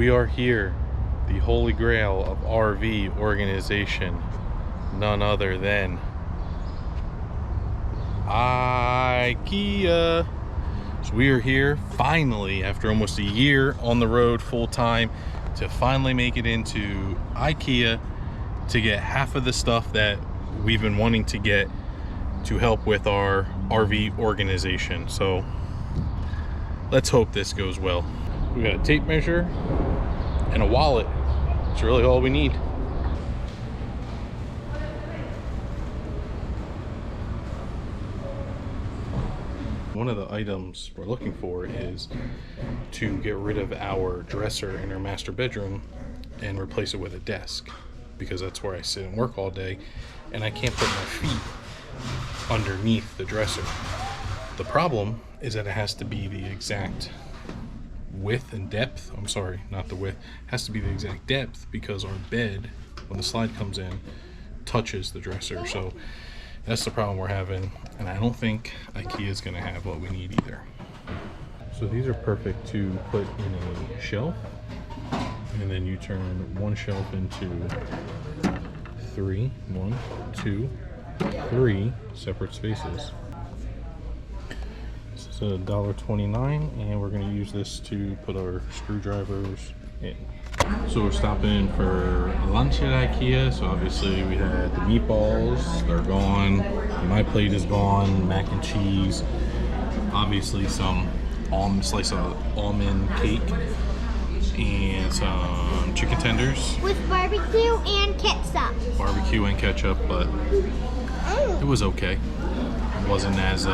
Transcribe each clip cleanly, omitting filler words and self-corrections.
We are here, the holy grail of RV organization, none other than IKEA. So we are here finally after almost a year on the road full time to finally make it into IKEA to get half of the stuff that we've been wanting to get to help with our RV organization. So let's hope this goes well. We got a tape measure and a wallet. It's really all we need. One of the items we're looking for is to get rid of our dresser in our master bedroom and replace it with a desk, because that's where I sit and work all day and I can't put my feet underneath the dresser. The problem is that it has to be the exact width and depth. I'm sorry, not the width. It has to be the exact depth because our bed, when the slide comes in, touches the dresser. So that's the problem we're having, and I don't think IKEA is going to have what we need either. So these are perfect to put in a shelf, and then you turn one shelf into three separate spaces. This is $1.29, and we're going to use this to put our screwdrivers in. So we're stopping in for lunch at IKEA. So obviously we had the meatballs, they're gone. My plate is gone, mac and cheese. Obviously some slice of almond cake and some chicken tenders. With barbecue and ketchup. Barbecue and ketchup, but it was okay. It wasn't as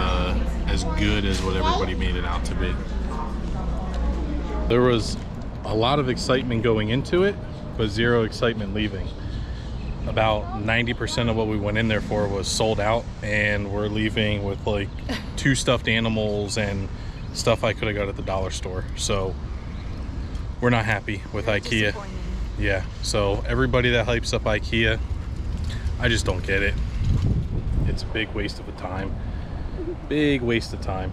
good as what everybody made it out to be. There was a lot of excitement going into it, but zero excitement leaving. About 90% of what we went in there for was sold out, and we're leaving with like 2 stuffed animals and stuff I could have got at the dollar store. So we're not happy with IKEA. Yeah, so everybody that hypes up IKEA, I just don't get it. It's a big waste of time. Big waste of time.